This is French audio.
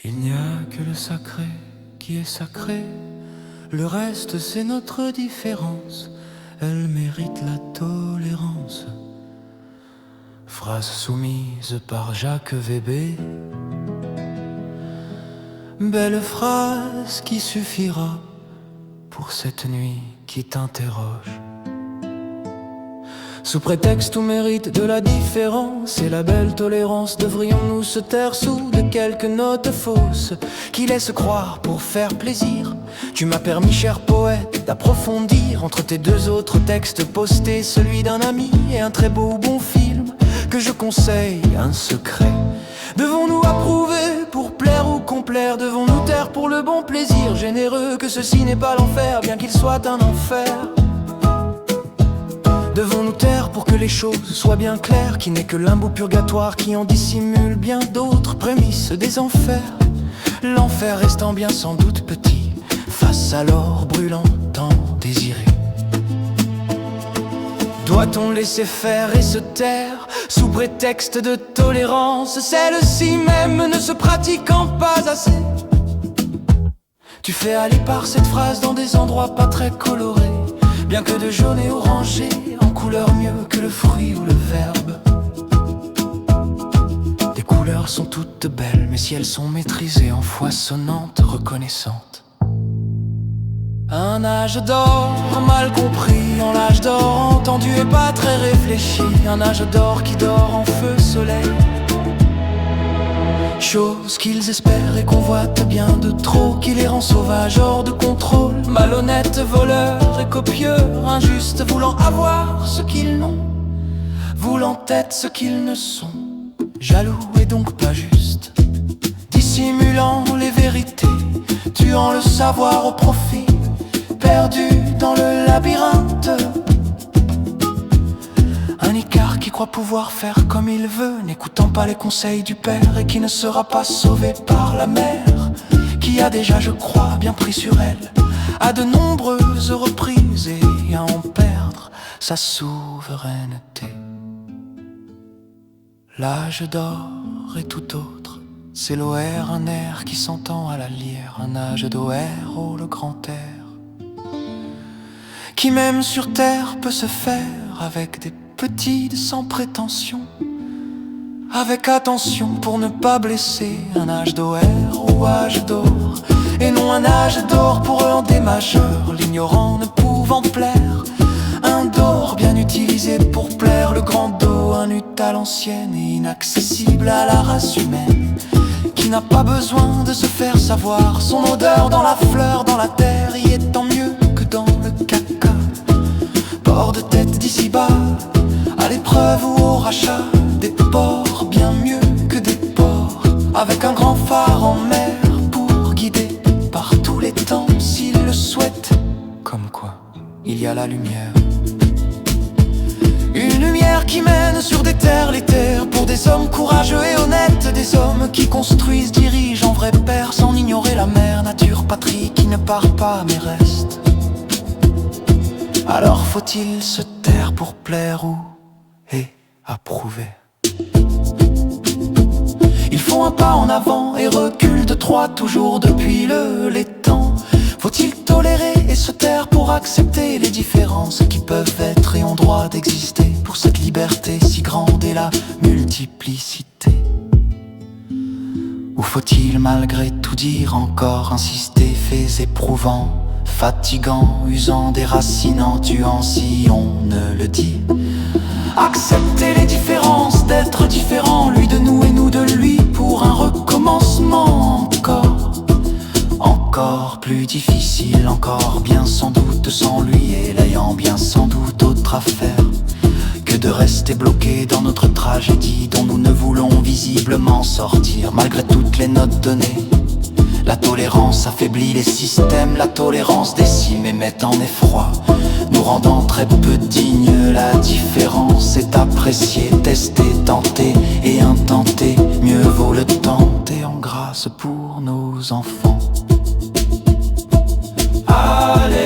Il n'y a que le sacré qui est sacré, le reste c'est notre différence, elle mérite la tolérance. Phrase soumise par Jacques Weber, belle phrase qui suffira pour cette nuit qui t'interroge. Sous prétexte ou mérite de la différence et la belle tolérance, devrions-nous se taire sous de quelques notes fausses qui laissent croire pour faire plaisir? Tu m'as permis, cher poète, d'approfondir entre tes deux autres textes postés celui d'un ami et un très beau bon film que je conseille, un secret. Devons-nous approuver pour plaire ou complaire? Devons-nous taire pour le bon plaisir généreux que ceci n'est pas l'enfer, bien qu'il soit un enfer? Devons-nous taire pour que les choses soient bien claires, qui n'est que limbo purgatoire qui en dissimule bien d'autres prémices des enfers? L'enfer restant bien sans doute petit face à l'or brûlant tant désiré. Doit-on laisser faire et se taire sous prétexte de tolérance, celle-ci même ne se pratiquant pas assez? Tu fais aller par cette phrase dans des endroits pas très colorés, bien que de jaune et orangé, en couleur mieux que le fruit ou le verbe. Les couleurs sont toutes belles, mais si elles sont maîtrisées en foi sonnante, reconnaissante. Un âge d'or mal compris, en l'âge d'or entendu et pas très réfléchi. Un âge d'or qui dort en feu soleil, chose qu'ils espèrent et convoitent bien de trop, qui les rend sauvages hors de contrôle, malhonnêtes, voleurs et copieurs, injustes, voulant avoir ce qu'ils n'ont, voulant être ce qu'ils ne sont, jaloux et donc pas justes, dissimulant les vérités, tuant le savoir au profit, perdu dans le labyrinthe. Un écart qui croit pouvoir faire comme il veut, n'écoutant pas les conseils du père, et qui ne sera pas sauvé par la mère, qui a déjà, je crois, bien pris sur elle à de nombreuses reprises, et à en perdre sa souveraineté. L'âge d'or est tout autre, c'est l'OR, un air qui s'entend à la lyre, un âge d'OR, oh le grand air, qui même sur terre peut se faire avec des petite sans prétention, avec attention pour ne pas blesser. Un âge d'OR ou âge d'or, et non un âge d'or pour eux en D majeur, l'ignorant ne pouvant plaire. Un d'or bien utilisé pour plaire, le grand dos, un ut à l'ancienne et inaccessible à la race humaine, qui n'a pas besoin de se faire savoir. Son odeur dans la fleur, dans la terre, y est tant mieux que dans le caca. Port de tête d'ici-bas, à l'épreuve ou au rachat, des ports bien mieux que des ports, avec un grand phare en mer pour guider par tous les temps s'il le souhaite. Comme quoi, il y a la lumière, une lumière qui mène sur des terres les terres, pour des hommes courageux et honnêtes, des hommes qui construisent, dirigent en vrai père, sans ignorer la mère nature, patrie qui ne part pas mais reste. Alors faut-il se taire pour plaire ou et approuver? Ils font un pas en avant et reculent de trois, toujours depuis les temps. Faut-il tolérer et se taire pour accepter les différences qui peuvent être et ont droit d'exister, pour cette liberté si grande et la multiplicité? Ou faut-il malgré tout dire, encore insister, faits éprouvants, fatigants, usant, déracinant, tuant si on ne le dit? Accepter les différences, d'être différent, lui de nous et nous de lui, pour un recommencement encore plus difficile, encore bien sans doute sans lui, et l'ayant bien sans doute autre affaire que de rester bloqué dans notre tragédie dont nous ne voulons visiblement sortir, malgré toutes les notes données. La tolérance affaiblit les systèmes, la tolérance décime et met en effroi, nous rendant très peu dignes. La différence est appréciée, testée, tentée et intentée, mieux vaut le tenter en grâce pour nos enfants. Allez.